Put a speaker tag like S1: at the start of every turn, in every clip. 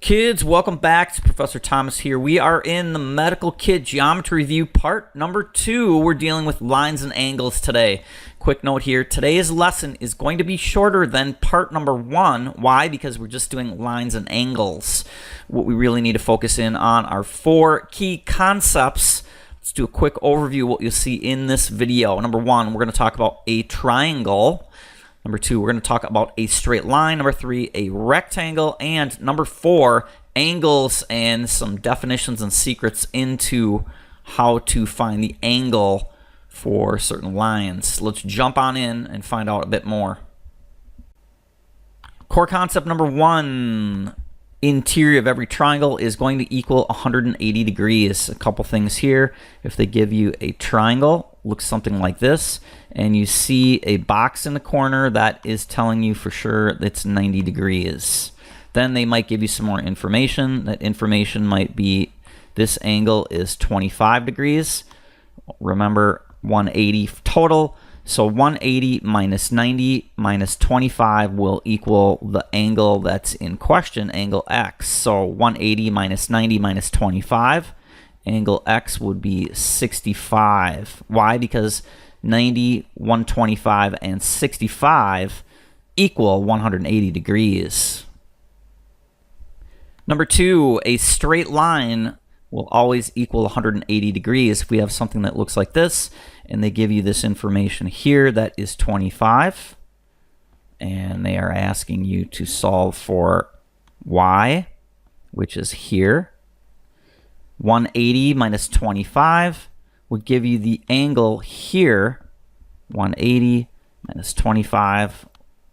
S1: Kids, welcome back. It's Professor Thomas here. We are in the Medical Kid Geometry Review part number 2. We're dealing with lines and angles today. Quick note here, today's lesson is going to be shorter than part number 1. Why? Because we're just doing lines and angles. What we really need to focus in on are 4 key concepts. Let's do a quick overview of what you'll see in this video. Number 1, we're going to talk about a triangle. Number 2, we're going to talk about a straight line. Number 3, a rectangle. And number 4, angles and some definitions and secrets into how to find the angle for certain lines. Let's jump on in and find out a bit more. Core concept number 1, interior of every triangle is going to equal 180 degrees. A couple things here. If they give you a triangle, looks something like this, and you see a box in the corner, that is telling you for sure it's 90 degrees. Then they might give you some more information. That information might be this angle is 25 degrees. Remember, 180 total. So 180 minus 90 minus 25 will equal the angle that's in question, angle X. So 180 minus 90 minus 25, angle X would be 65. Why? Because 90, 125, and 65 equal 180 degrees. Number 2, a straight line will always equal 180 degrees. If we have something that looks like this, and they give you this information here, that is 25, and they are asking you to solve for y, which is here. 180 minus 25 would give you the angle here. 180 minus 25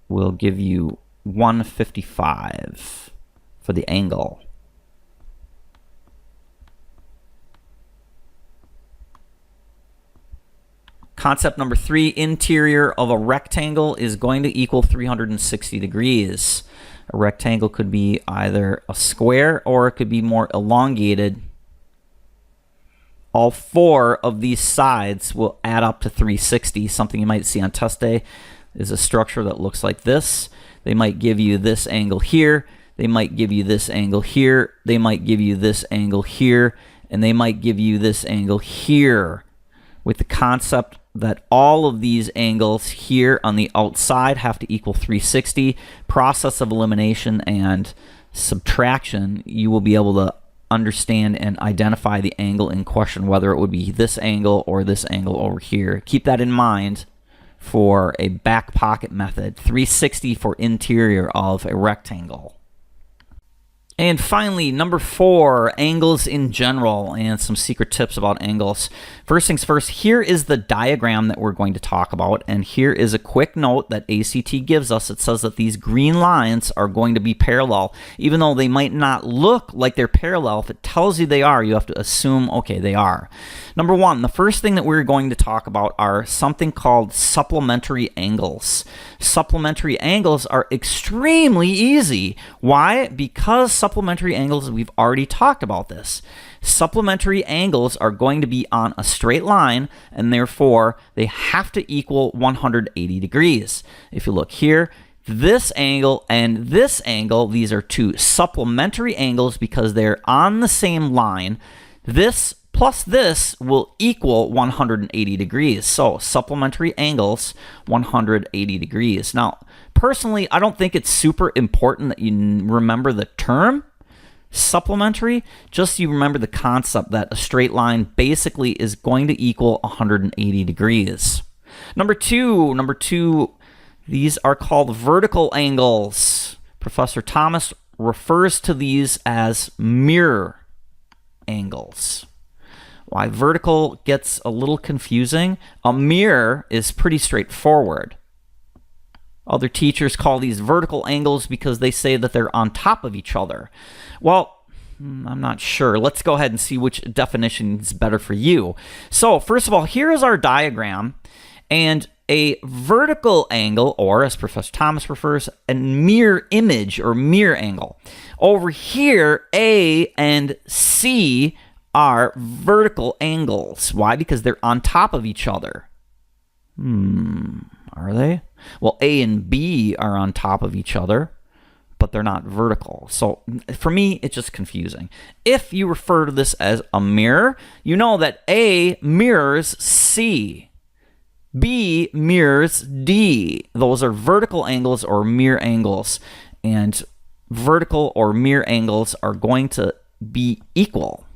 S1: will give you 155 for the angle. Concept number 3, interior of a rectangle is going to equal 360 degrees. A rectangle could be either a square or it could be more elongated. All 4 of these sides will add up to 360. Something you might see on test day is a structure that looks like this. They might give you this angle here. They might give you this angle here. They might give you this angle here. And they might give you this angle here, with the concept that all of these angles here on the outside have to equal 360. Process of elimination and subtraction, you will be able to understand and identify the angle in question, whether it would be this angle or this angle over here. Keep that in mind for a back pocket method. 360 for interior of a rectangle. And finally, number 4, angles in general and some secret tips about angles. First things first, here is the diagram that we're going to talk about, and here is a quick note that ACT gives us. It says that these green lines are going to be parallel. Even though they might not look like they're parallel, if it tells you they are, you have to assume, okay, they are. Number 1, the first thing that we're going to talk about are something called supplementary angles. Supplementary angles are extremely easy. Why? Because supplementary angles, we've already talked about this. Supplementary angles are going to be on a straight line, and therefore they have to equal 180 degrees. If you look here, this angle and this angle, these are 2 supplementary angles because they're on the same line. This plus this will equal 180 degrees. So supplementary angles, 180 degrees. Now, personally, I don't think it's super important that you remember the term supplementary. Just you remember the concept that a straight line basically is going to equal 180 degrees. Number two, these are called vertical angles. Professor Thomas refers to these as mirror angles. Why vertical gets a little confusing? A mirror is pretty straightforward. Other teachers call these vertical angles because they say that they're on top of each other. Well, I'm not sure. Let's go ahead and see which definition is better for you. So first of all, here is our diagram, and a vertical angle, or as Professor Thomas refers, a mirror image or mirror angle. Over here, A and C are vertical angles. Why? Because they're on top of each other. Are they? Well, A and B are on top of each other. but they're not vertical. So for me, it's just confusing. If you refer to this as a mirror, you know that A mirrors C. B mirrors D. Those are vertical angles or mirror angles. And vertical or mirror angles are going to be equal.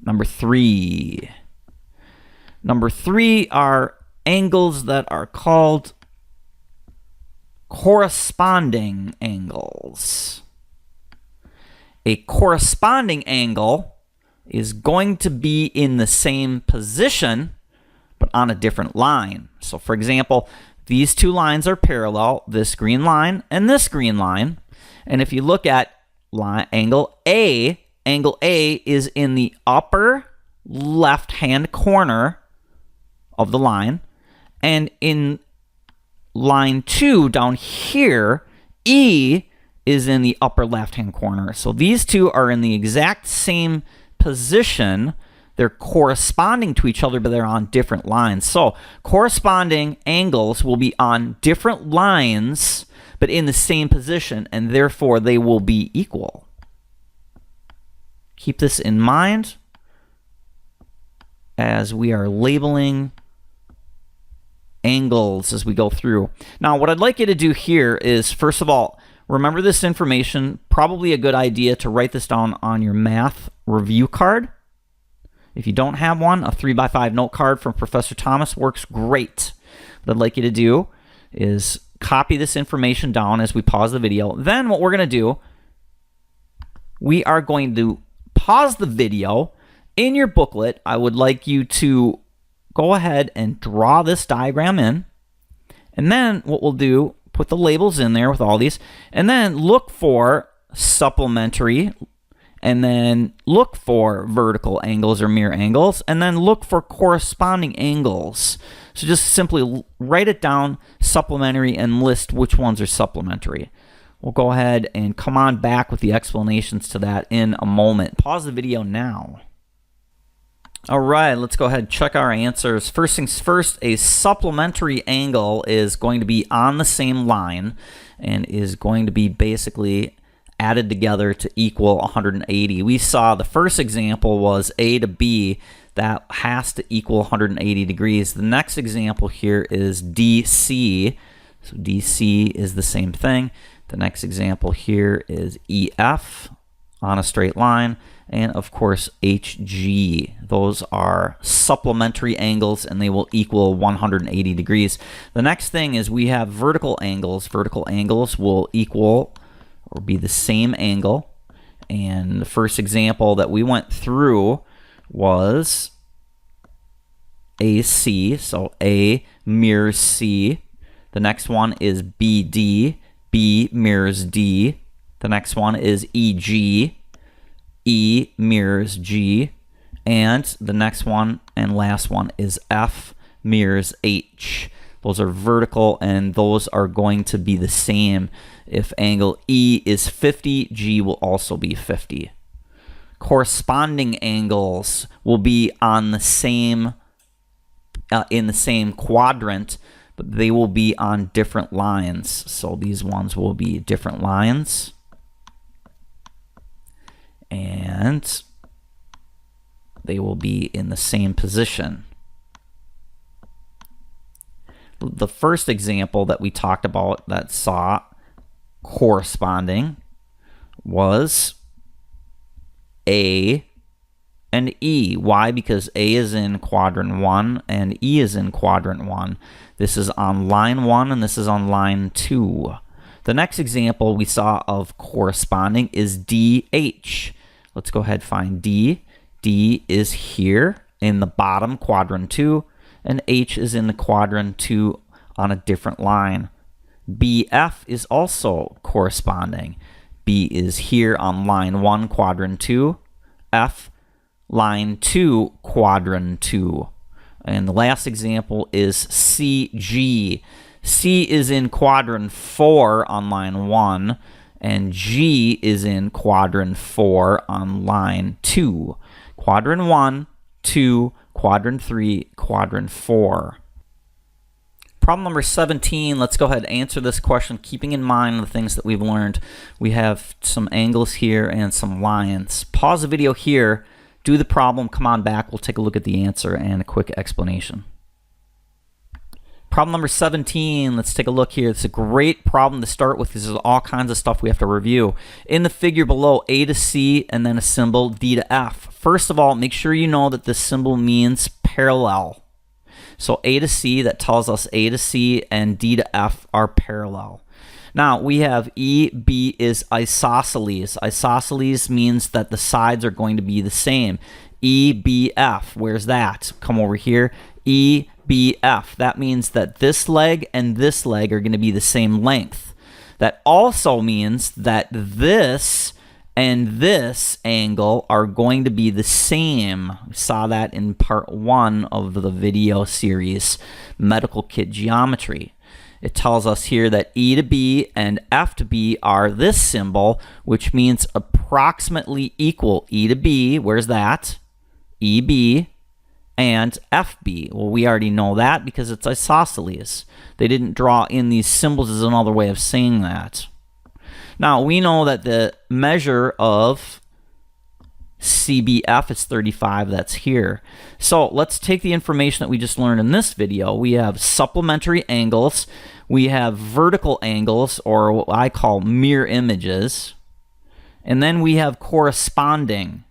S1: Number three. Number three are angles that are called corresponding angles. A corresponding angle is going to be in the same position, but on a different line. So for example, these two lines are parallel, this green line and this green line. And if you look at angle A is in the upper left-hand corner of the line. And in line 2 down here, E is in the upper left-hand corner. So these two are in the exact same position. They're corresponding to each other, but they're on different lines. So corresponding angles will be on different lines, but in the same position, and therefore they will be equal. Keep this in mind as we are labeling angles as we go through. Now, what I'd like you to do here is, first of all, remember this information. Probably a good idea to write this down on your math review card. If you don't have one, a 3x5 note card from Professor Thomas works great. What I'd like you to do is copy this information down as we pause the video. Then what we're going to do, we are going to pause the video. In your booklet, I would like you to go ahead and draw this diagram in. And then what we'll do, put the labels in there with all these, and then look for supplementary, and then look for vertical angles or mirror angles, and then look for corresponding angles. So just simply write it down, supplementary, and list which ones are supplementary. We'll go ahead and come on back with the explanations to that in a moment. Pause the video now. All right, let's go ahead and check our answers. First things first, a supplementary angle is going to be on the same line and is going to be basically added together to equal 180. We saw the first example was A to B. That has to equal 180 degrees. The next example here is DC. So DC is the same thing. The next example here is EF on a straight line. And of course, HG. Those are supplementary angles and they will equal 180 degrees. The next thing is we have vertical angles. Vertical angles will equal or be the same angle. And the first example that we went through was AC. So A mirrors C. The next one is BD. B mirrors D. The next one is EG. E mirrors G, and the next one and last one is F mirrors H. Those are vertical, and those are going to be the same. If angle E is 50, G will also be 50. Corresponding angles will be on the same in the same quadrant, but they will be on different lines. So these ones will be different lines. And they will be in the same position. The first example that we talked about that saw corresponding was A and E. Why? Because A is in quadrant 1 and E is in quadrant 1. This is on line 1 and this is on line 2. The next example we saw of corresponding is DH. Let's go ahead and find D. D is here in the bottom quadrant 2, and H is in the quadrant 2 on a different line. BF is also corresponding. B is here on line 1 quadrant 2, F line 2 quadrant 2. And the last example is CG. C is in quadrant 4 on line 1, and G is in quadrant 4 on line 2. Quadrant 1, 2, quadrant 3, quadrant 4. Problem number 17, let's go ahead and answer this question, keeping in mind the things that we've learned. We have some angles here and some lines. Pause the video here, do the problem, come on back, we'll take a look at the answer and a quick explanation. Problem number 17, let's take a look here. It's a great problem to start with because there's all kinds of stuff we have to review. In the figure below, A to C and then a symbol D to F. First of all, make sure you know that this symbol means parallel. So A to C, that tells us A to C and D to F are parallel. Now we have EB is isosceles. Isosceles means that the sides are going to be the same. EBF, where's that? Come over here. EBF, that means that this leg and this leg are going to be the same length. That also means that this and this angle are going to be the same. We saw that in part 1 of the video series, Medical Kit Geometry. It tells us here that E to B and F to B are this symbol, which means approximately equal. E to B, where's that? EB and FB. Well, we already know that because it's isosceles. They didn't draw in these symbols as another way of saying that. Now, we know that the measure of CBF is 35, that's here. So let's take the information that we just learned in this video. We have supplementary angles, we have vertical angles, or what I call mirror images, and then we have corresponding.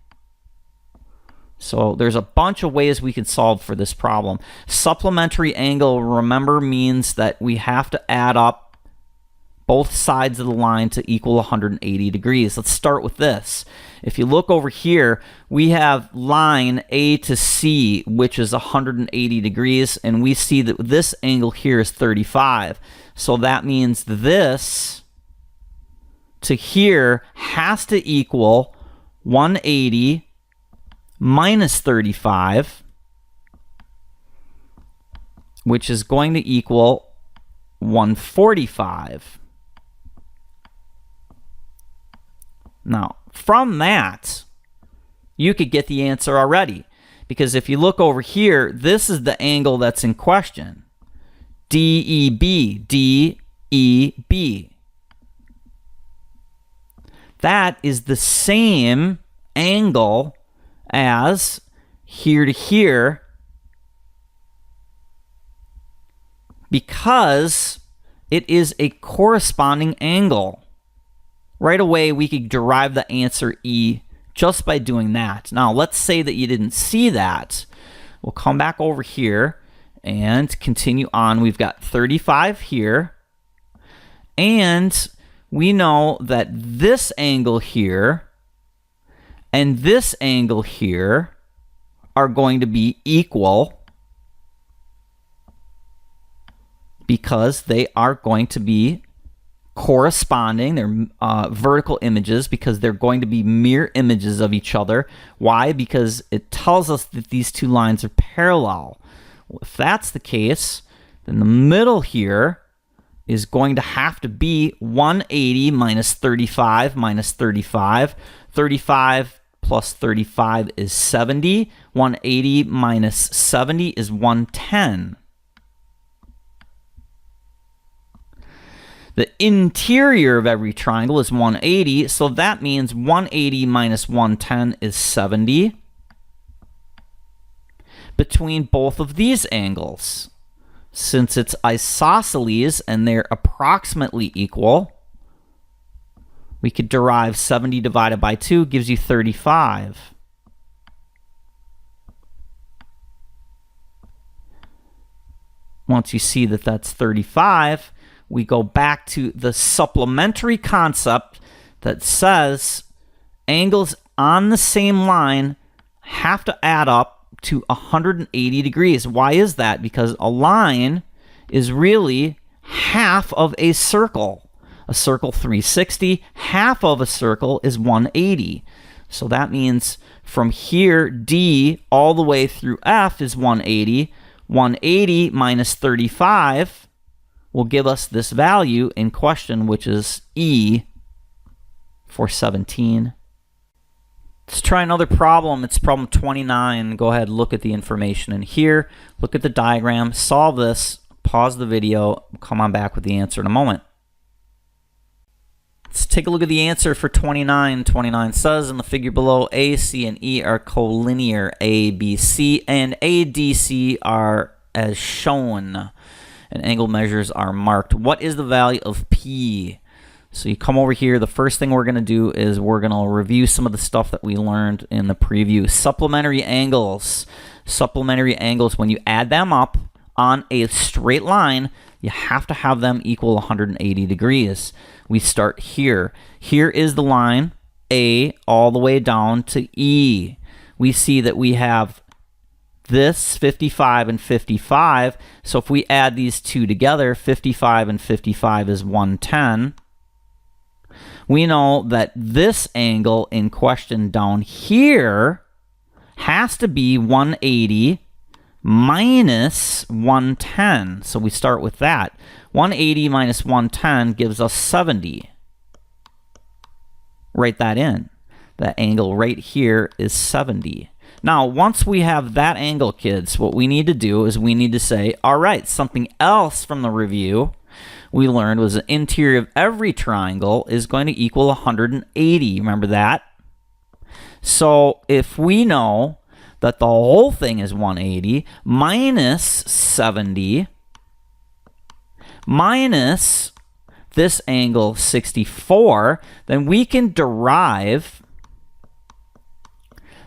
S1: So there's a bunch of ways we can solve for this problem. Supplementary angle, remember, means that we have to add up both sides of the line to equal 180 degrees. Let's start with this. If you look over here, we have line A to C, which is 180 degrees, and we see that this angle here is 35. So that means this to here has to equal 180 minus 35, which is going to equal 145. Now, from that, you could get the answer already. Because if you look over here, this is the angle that's in question. DEB, DEB. That is the same angle as here to here, because it is a corresponding angle. Right away, we could derive the answer E just by doing that. Now, let's say that you didn't see that. We'll come back over here and continue on. We've got 35 here. And we know that this angle here and this angle here are going to be equal because they are going to be corresponding. They're vertical images because they're going to be mirror images of each other. Why? Because it tells us that these two lines are parallel. Well, if that's the case, then the middle here is going to have to be 180 minus 35 minus 35. 35 plus 35 is 70. 180 minus 70 is 110. The interior of every triangle is 180, so that means 180 minus 110 is 70 between both of these angles. Since it's isosceles and they're approximately equal, we could derive 70 divided by 2 gives you 35. Once you see that that's 35, we go back to the supplementary concept that says angles on the same line have to add up to 180 degrees. Why is that? Because a line is really half of a circle. A circle 360, half of a circle is 180. So that means from here, D, all the way through F is 180. 180 minus 35 will give us this value in question, which is E for 17. Let's try another problem. It's problem 29. Go ahead, look at the information in here. Look at the diagram. Solve this Pause the video. Come on back with the answer in a moment. Let's take a look at the answer for 29. 29 says in the figure below, A, C, and E are collinear. A, B, C, and ADC are as shown, and angle measures are marked. What is the value of P? So you come over here. The first thing we're going to do is we're going to review some of the stuff that we learned in the preview. Supplementary angles. Supplementary angles, when you add them up on a straight line, you have to have them equal 180 degrees. We start here. Here is the line A all the way down to E. We see that we have this 55 and 55. So if we add these two together, 55 and 55 is 110. We know that this angle in question down here has to be 180 minus 110. So we start with that. 180 minus 110 gives us 70. Write that in. That angle right here is 70. Now, once we have that angle, kids, what we need to do is we need to say, all right, something else from the review we learned was the interior of every triangle is going to equal 180. Remember that? So if we know that the whole thing is 180 minus 70 minus this angle 64, then we can derive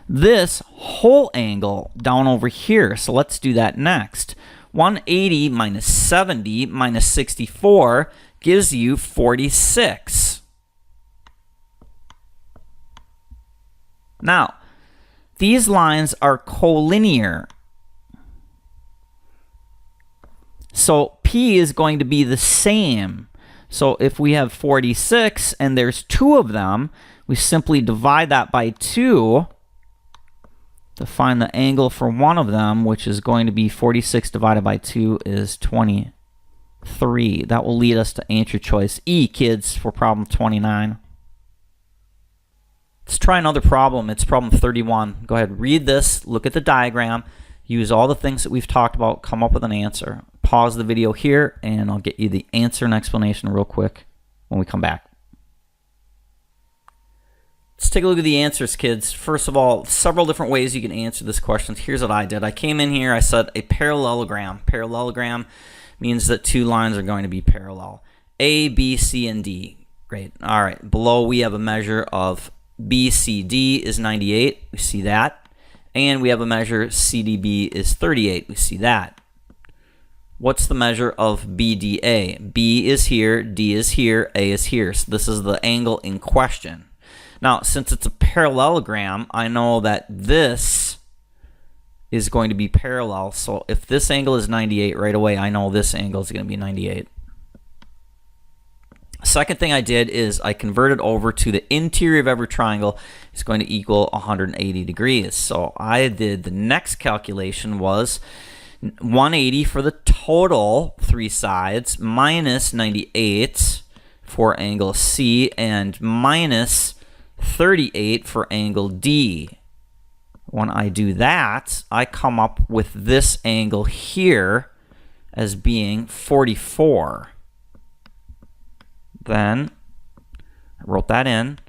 S1: this whole angle down over here. So let's do that next. 180 minus 70 minus 64 gives you 46. Now, these lines are collinear. So P is going to be the same. So if we have 46 and there's two of them, we simply divide that by 2 to find the angle for one of them, which is going to be 46 divided by 2 is 23. That will lead us to answer choice E, kids, for problem 29. Let's try another problem. It's problem 31. Go ahead, read this, look at the diagram, use all the things that we've talked about, come up with an answer. Pause the video here, and I'll get you the answer and explanation real quick when we come back. Let's take a look at the answers, kids. First of all, several different ways you can answer this question. Here's what I did. I came in here, I said a parallelogram. Parallelogram means that two lines are going to be parallel. A, B, C, and D. Great. All right. Below we have a measure of BCD is 98. We see that. And we have a measure CDB is 38. We see that. What's the measure of BDA? B is here, D is here, A is here. So this is the angle in question. Now, since it's a parallelogram, I know that this is going to be parallel. So if this angle is 98 right away, I know this angle is going to be 98. Second thing I did is I converted over to the interior of every triangle is going to equal 180 degrees. So I did the next calculation was 180 for the total three sides minus 98 for angle C and minus 38 for angle D. When I do that, I come up with this angle here as being 44. Then I wrote that in.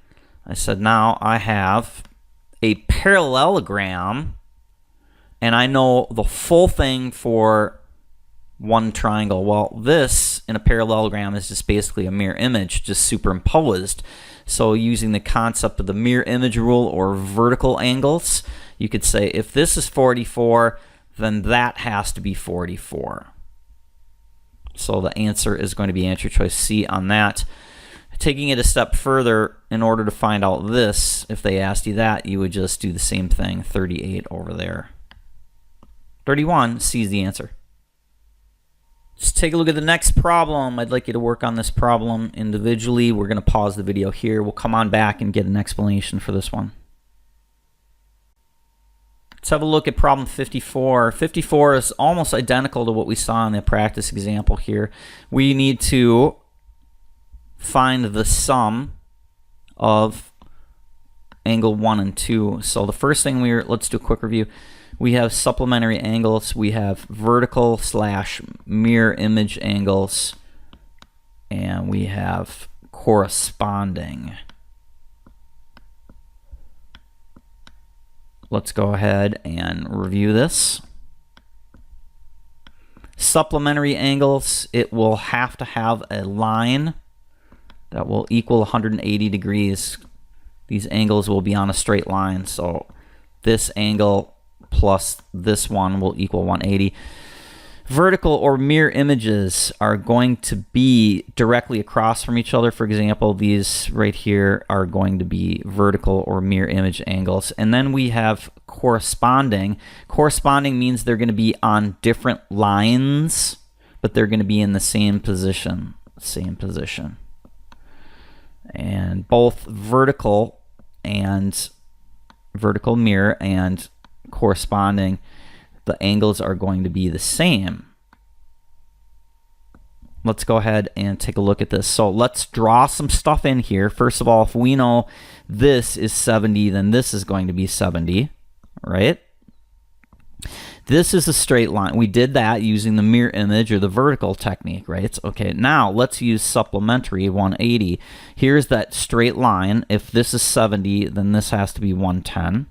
S1: I said now I have a parallelogram and I know the full thing for one triangle. Well, this in a parallelogram is just basically a mirror image, just superimposed. So using the concept of the mirror image rule or vertical angles, you could say if this is 44, then that has to be 44. So the answer is going to be answer choice C on that. Taking it a step further, in order to find out this, if they asked you that, you would just do the same thing, 38 over there. 31, C is the answer. Let's take a look at the next problem. I'd like you to work on this problem individually. We're going to pause the video here. We'll come on back and get an explanation for this one. Let's have a look at problem 54. 54 is almost identical to what we saw in the practice example here. We need to find the sum of angle 1 and 2. So the first thing let's do a quick review. We have supplementary angles. We have vertical / mirror image angles. And we have corresponding. Let's go ahead and review this. Supplementary angles, it will have to have a line that will equal 180 degrees. These angles will be on a straight line, so this angle plus this one will equal 180. Vertical or mirror images are going to be directly across from each other. For example, these right here are going to be vertical or mirror image angles. And then we have corresponding. Corresponding means they're going to be on different lines, but they're going to be in the same position. And both vertical mirror and corresponding, the angles are going to be the same. Let's go ahead and take a look at this. So let's draw some stuff in here. First of all, if we know this is 70, then this is going to be 70, right? This is a straight line. We did that using the mirror image or the vertical technique, right? Okay, now let's use supplementary 180. Here's that straight line. If this is 70, then this has to be 110.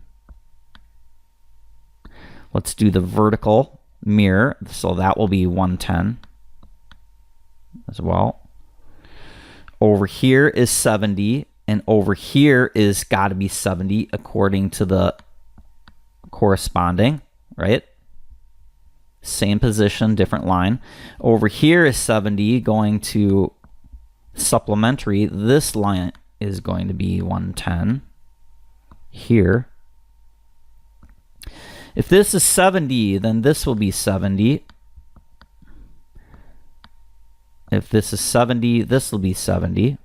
S1: Let's do the vertical mirror, so that will be 110 as well. Over here is 70, and over here is got to be 70 according to the corresponding, right? Same position, different line. Over here is 70 going to supplementary. This line is going to be 110 here. If this is 70, then this will be 70. If this is 70, this will be 70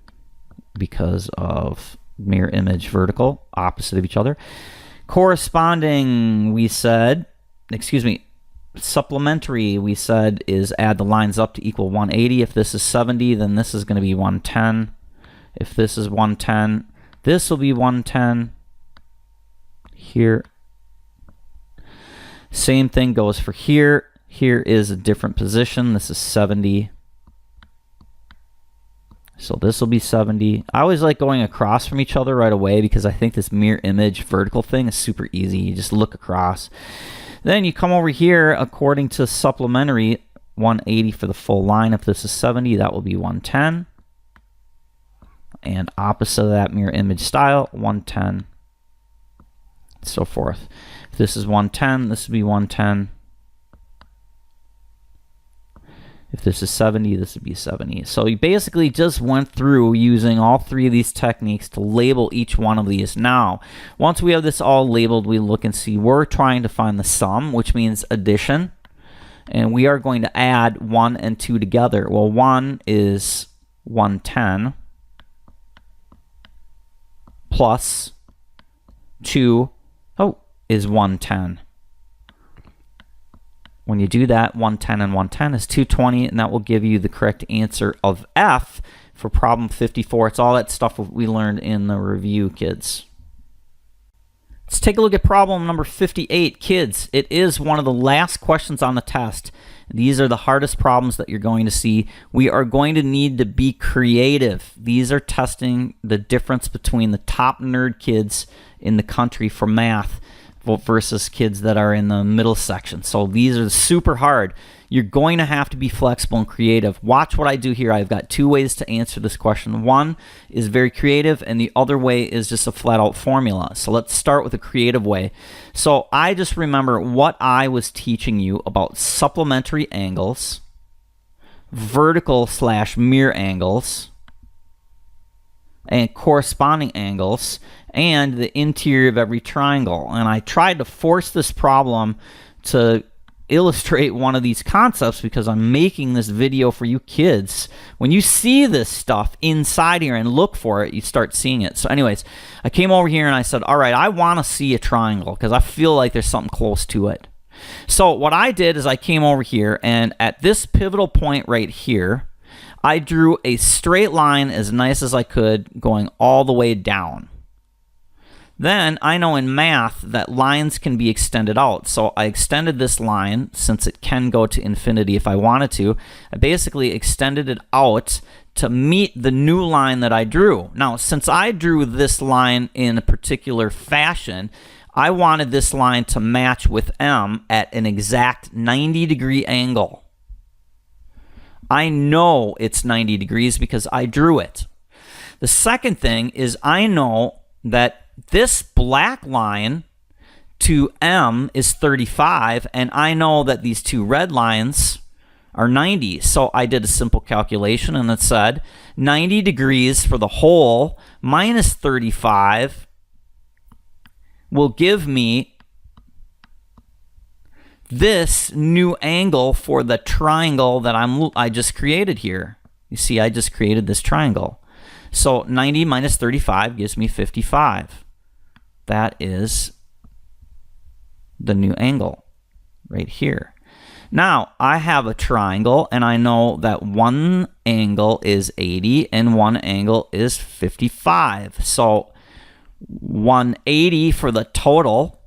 S1: because of mirror image vertical, opposite of each other. Corresponding, we said, supplementary, we said, is add the lines up to equal 180. If this is 70, then this is going to be 110. If this is 110, this will be 110 here. Same thing goes for here. Here is a different position. This is 70. So this will be 70. I always like going across from each other right away because I think this mirror image vertical thing is super easy. You just look across. Then you come over here according to supplementary 180 for the full line. If this is 70, that will be 110. And opposite of that mirror image style, 110. So forth. If this is 110, this would be 110. If this is 70, this would be 70. So you basically just went through using all three of these techniques to label each one of these. Now, once we have this all labeled, we look and see we're trying to find the sum, which means addition. And we are going to add 1 and 2 together. Well, 1 is 110 plus 2 is 110. When you do that, 110 and 110 is 220, and that will give you the correct answer of F for problem 54. It's all that stuff we learned in the review, kids. Let's take a look at problem number 58. Kids, it is one of the last questions on the test. These are the hardest problems that you're going to see. We are going to need to be creative. These are testing the difference between the top nerd kids in the country for math versus kids that are in the middle section. So these are super hard. You're going to have to be flexible and creative. Watch what I do here. I've got two ways to answer this question. One is very creative, and the other way is just a flat-out formula. So let's start with a creative way. So I just remember what I was teaching you about supplementary angles, vertical/mirror angles, and corresponding angles, and the interior of every triangle. And I tried to force this problem to illustrate one of these concepts because I'm making this video for you kids. When you see this stuff inside here and look for it, you start seeing it. So anyways, I came over here and I said, all right, I want to see a triangle because I feel like there's something close to it. So what I did is I came over here, and at this pivotal point right here, I drew a straight line as nice as I could going all the way down. Then I know in math that lines can be extended out. So I extended this line, since it can go to infinity if I wanted to. I basically extended it out to meet the new line that I drew. Now, since I drew this line in a particular fashion, I wanted this line to match with M at an exact 90-degree angle. I know it's 90 degrees because I drew it. The second thing is I know that this black line to M is 35, and I know that these two red lines are 90. So I did a simple calculation, and it said 90 degrees for the whole minus 35 will give me this new angle for the triangle that I just created here. You see, I just created this triangle. So 90 minus 35 gives me 55. That is the new angle right here. Now, I have a triangle, and I know that one angle is 80 and one angle is 55. So 180 for the total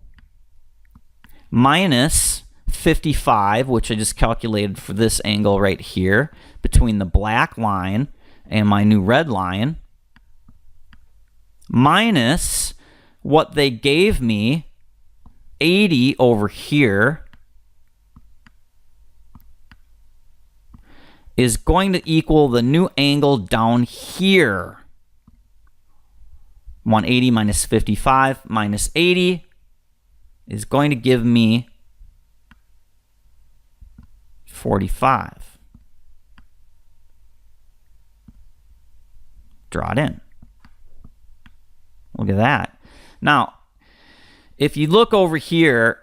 S1: minus 55, which I just calculated for this angle right here between the black line and my new red line, minus what they gave me, 80 over here, is going to equal the new angle down here. 180 minus 55 minus 80 is going to give me 45. Draw it in. Look at that. Now, if you look over here,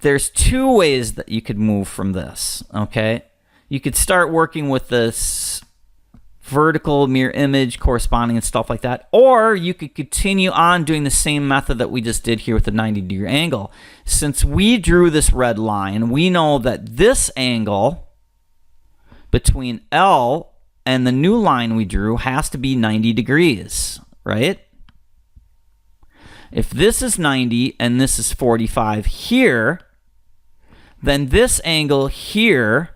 S1: there's two ways that you could move from this, okay? You could start working with this vertical mirror image corresponding and stuff like that, or you could continue on doing the same method that we just did here with the 90-degree angle. Since we drew this red line, we know that this angle between L and the new line we drew has to be 90 degrees, right? If this is 90 and this is 45 here, then this angle here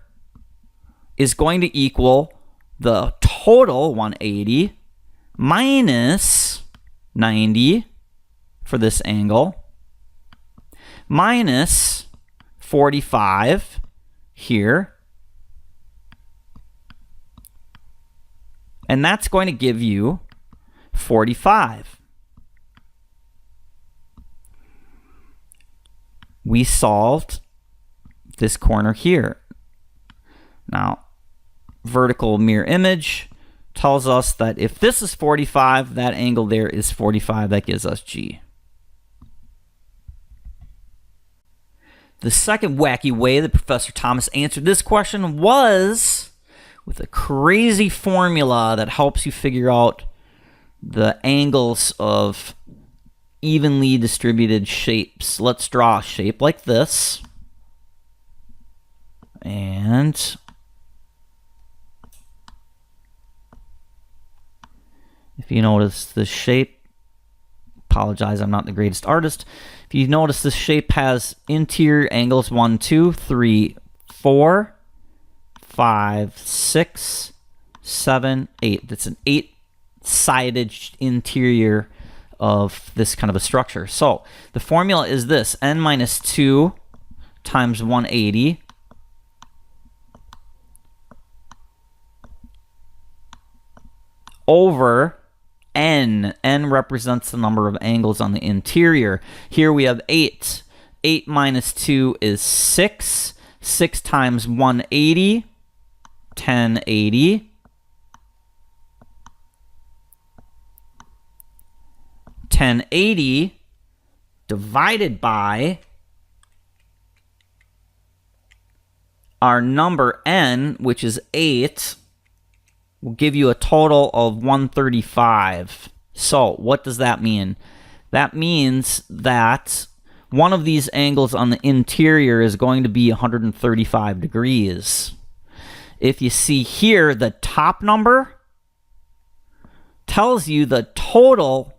S1: is going to equal the total 180 minus 90 for this angle minus 45 here. And that's going to give you 45. We solved this corner here. Now, vertical mirror image tells us that if this is 45, that angle there is 45. That gives us G. The second wacky way that Professor Thomas answered this question was with a crazy formula that helps you figure out the angles of evenly distributed shapes. Let's draw a shape like this. And if you notice this shape, apologize, I'm not the greatest artist. If you notice this shape has interior angles 1, 2, 3, 4, 5, 6, 7, 8. That's an 8-sided interior of this kind of a structure. So the formula is this: n minus 2 times 180 over n. N represents the number of angles on the interior. Here we have 8. 8 minus 2 is 6. 6 times 180, 1080. 1080 divided by our number n, which is 8, will give you a total of 135. So what does that mean? That means that one of these angles on the interior is going to be 135 degrees. If you see here, the top number tells you the total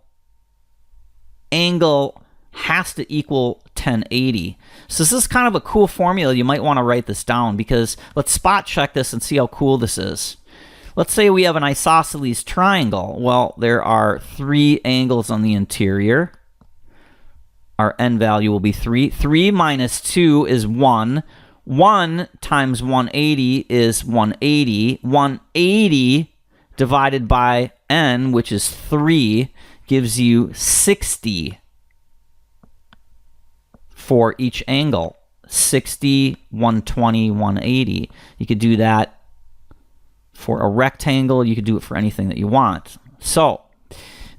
S1: angle has to equal 1080. So this is kind of a cool formula. You might want to write this down, because let's spot check this and see how cool this is. Let's say we have an isosceles triangle. Well, there are 3 angles on the interior. Our n value will be 3. 3 minus 2 is 1. 1 times 180 is 180. 180 divided by n, which is 3, gives you 60 for each angle. 60, 120, 180. You could do that for a rectangle. You could do it for anything that you want. So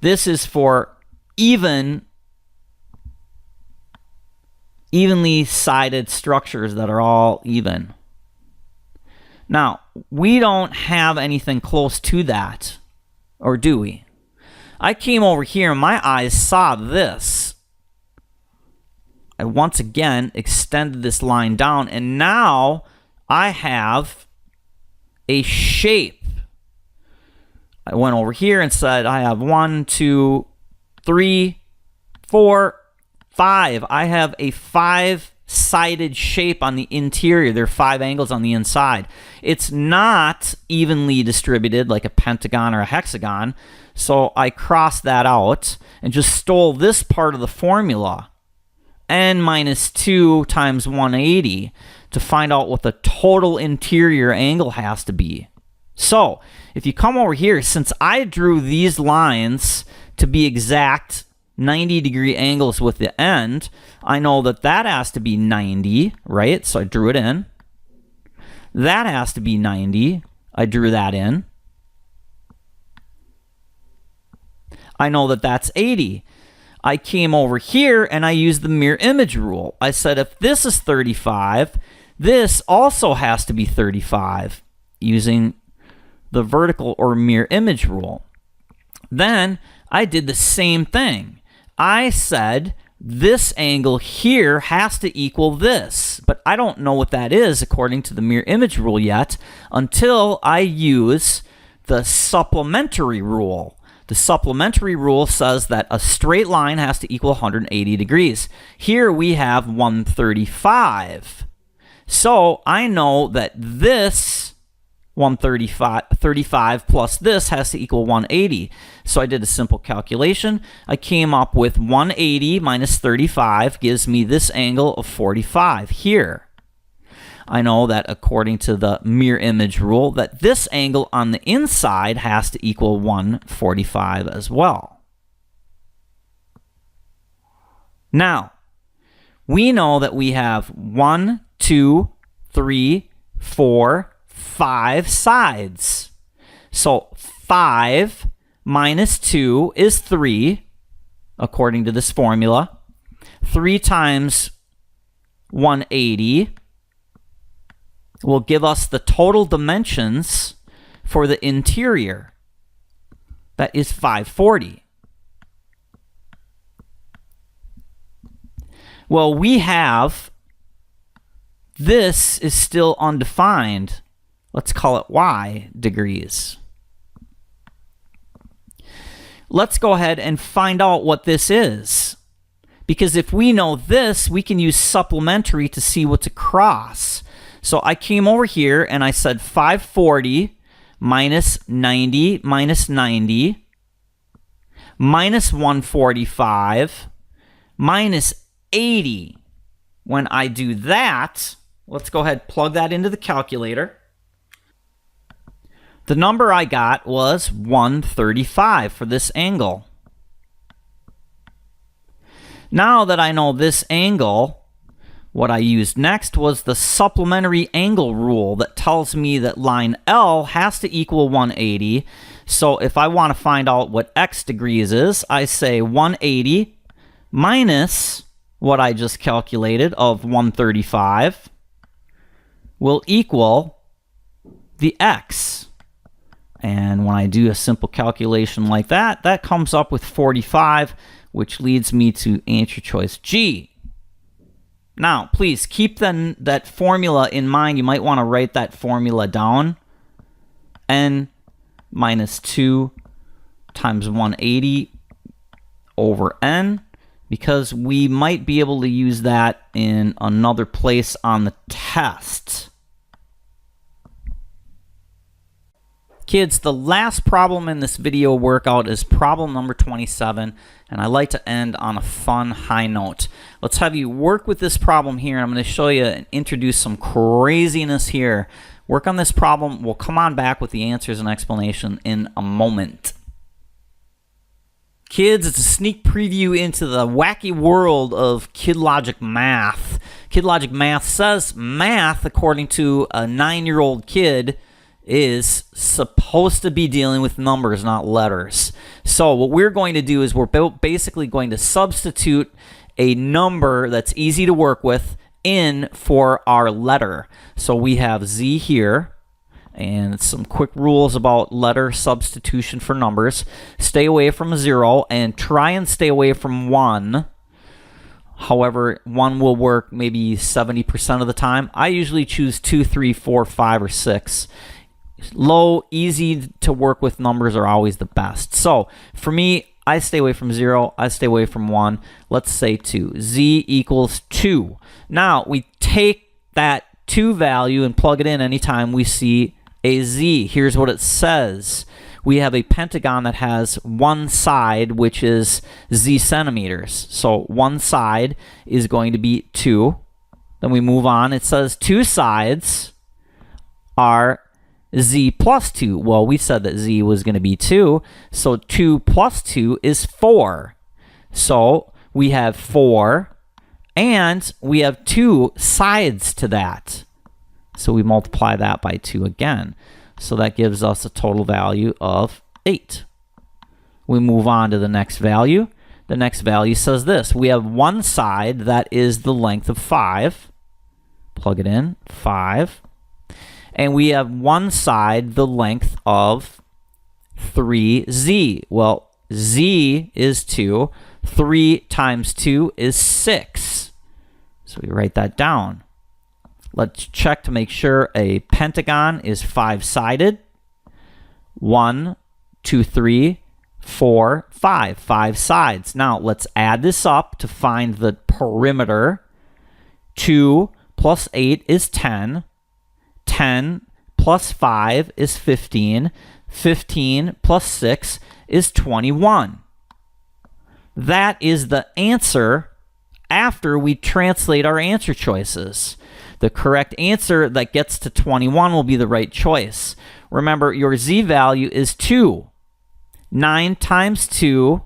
S1: this is for evenly sided structures that are all even. Now, we don't have anything close to that, or do we? I came over here and my eyes saw this. I once again extended this line down, and now I have a shape. I went over here and said I have 1, 2, 3, 4, 5. I have a 5-sided shape on the interior. There are 5 angles on the inside. It's not evenly distributed like a pentagon or a hexagon, so I crossed that out and just stole this part of the formula, n minus 2 times 180, to find out what the total interior angle has to be. So if you come over here, since I drew these lines to be exact 90-degree angles with the end, I know that that has to be 90, right? So I drew it in. That has to be 90. I drew that in. I know that that's 80. I came over here and I used the mirror image rule. I said if this is 35, this also has to be 35, using the vertical or mirror image rule. Then I did the same thing. I said this angle here has to equal this, but I don't know what that is according to the mirror image rule yet until I use the supplementary rule. The supplementary rule says that a straight line has to equal 180 degrees. Here we have 135. So I know that this 135 plus this has to equal 180. So I did a simple calculation. I came up with 180 minus 35 gives me this angle of 45 here. I know that according to the mirror image rule that this angle on the inside has to equal 145 as well. Now, we know that we have 1, 2, 3, 4, 5 sides. So 5 minus 2 is 3, according to this formula. 3 times 180 will give us the total dimensions for the interior. That is 540. Well, we have, this is still undefined. Let's call it y degrees. Let's go ahead and find out what this is. Because if we know this, we can use supplementary to see what's across. So I came over here and I said 540 minus 90 minus 90 minus 145 minus 80. When I do that, let's go ahead and plug that into the calculator. The number I got was 135 for this angle. Now that I know this angle, what I used next was the supplementary angle rule that tells me that line L has to equal 180. So if I want to find out what x degrees is, I say 180 minus what I just calculated of 135 will equal the x. And when I do a simple calculation like that, that comes up with 45, which leads me to answer choice G. Now, please keep that formula in mind. You might want to write that formula down. N minus 2 times 180 over N. because we might be able to use that in another place on the test. Kids, the last problem in this video workout is problem number 27, and I like to end on a fun high note. Let's have you work with this problem here. I'm going to show you and introduce some craziness here. Work on this problem. We'll come on back with the answers and explanation in a moment. Kids, it's a sneak preview into the wacky world of KidLogic math. KidLogic math says math, according to a 9-year-old kid, is supposed to be dealing with numbers, not letters. So what we're going to do is we're basically going to substitute a number that's easy to work with in for our letter. So we have Z here, and some quick rules about letter substitution for numbers. Stay away from 0 and try and stay away from 1. However, 1 will work maybe 70% of the time. I usually choose 2, 3, 4, 5, or 6. Low, easy to work with numbers are always the best. So for me, I stay away from 0. I stay away from 1. Let's say 2. Z equals 2. Now we take that 2 value and plug it in anytime we see a Z. Here's what it says. We have a pentagon that has one side, which is Z centimeters. So one side is going to be 2. Then we move on. It says 2 sides are Z plus 2. Well, we said that Z was going to be 2, so 2 plus 2 is 4. So we have 4, and we have 2 sides to that. So we multiply that by 2 again. So that gives us a total value of 8. We move on to the next value. The next value says this. We have one side that is the length of 5. Plug it in, 5. And we have one side the length of 3Z. Well, Z is 2. 3 times 2 is 6. So we write that down. Let's check to make sure a pentagon is 5-sided. 1, 2, 3, 4, 5. 5 sides. Now let's add this up to find the perimeter. 2 plus 8 is 10. 10 plus 5 is 15. 15 plus 6 is 21. That is the answer after we translate our answer choices. The correct answer that gets to 21 will be the right choice. Remember, your Z value is 2. 9 times 2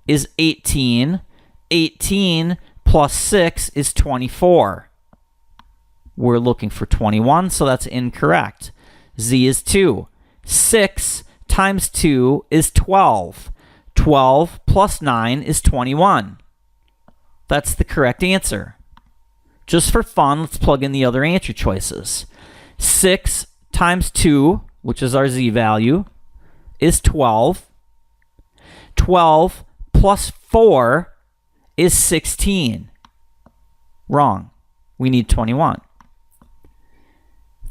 S1: is 18. 18 plus 6 is 24. We're looking for 21, so that's incorrect. Z is 2. 6 times 2 is 12. 12 plus 9 is 21. That's the correct answer. Just for fun, let's plug in the other answer choices. 6 times 2, which is our Z value, is 12. 12 plus 4 is 16. Wrong. We need 21.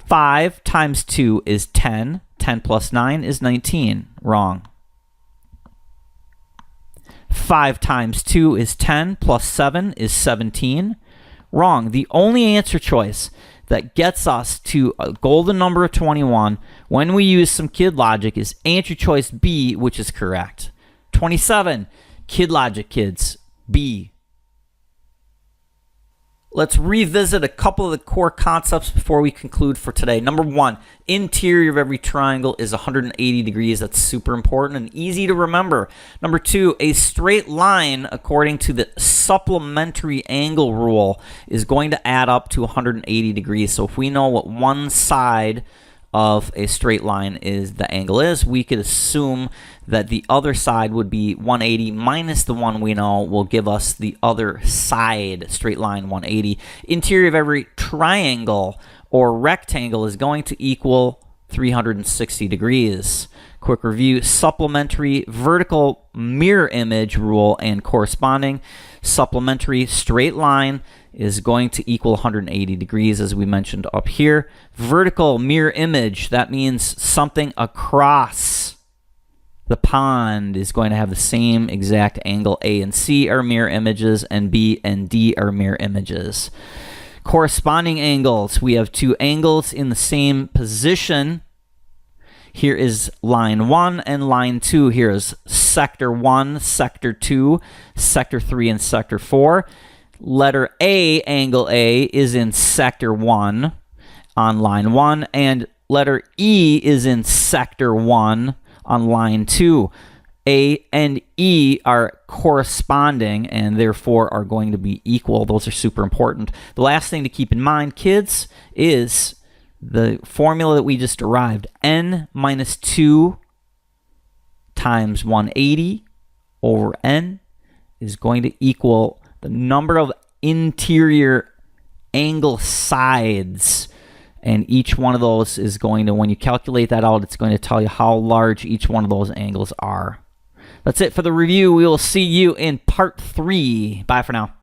S1: 5 times 2 is 10. 10 plus 9 is 19. Wrong. 5 times 2 is 10, plus 7 is 17. Wrong. The only answer choice that gets us to a golden number of 21 when we use some KidLogic is answer choice B, which is correct. 27. KidLogic, kids. B. Let's revisit a couple of the core concepts before we conclude for today. Number 1, interior of every triangle is 180 degrees. That's super important and easy to remember. Number 2, a straight line, according to the supplementary angle rule, is going to add up to 180 degrees. So if we know what one side of a straight line is the angle is, we could assume that the other side would be 180 minus the one we know will give us the other side, straight line 180. Interior of every triangle or rectangle is going to equal 360 degrees. Quick review, supplementary vertical mirror image rule and corresponding supplementary straight line is going to equal 180 degrees, as we mentioned up here. Vertical mirror image, that means something across The pond is going to have the same exact angle. A and C are mirror images, and B and D are mirror images. Corresponding angles. We have two angles in the same position. Here is line 1 and line 2. Here is sector 1, sector 2, sector 3, and sector 4. Letter A, angle A, is in sector 1 on line 1, and letter E is in sector 1 on line 2. A and E are corresponding and therefore are going to be equal. Those are super important. The last thing to keep in mind, kids, is the formula that we just derived. N minus 2 times 180 over N is going to equal the number of interior angle sides. And each one of those is going to, when you calculate that out, it's going to tell you how large each one of those angles are. That's it for the review. We will see you in part 3. Bye for now.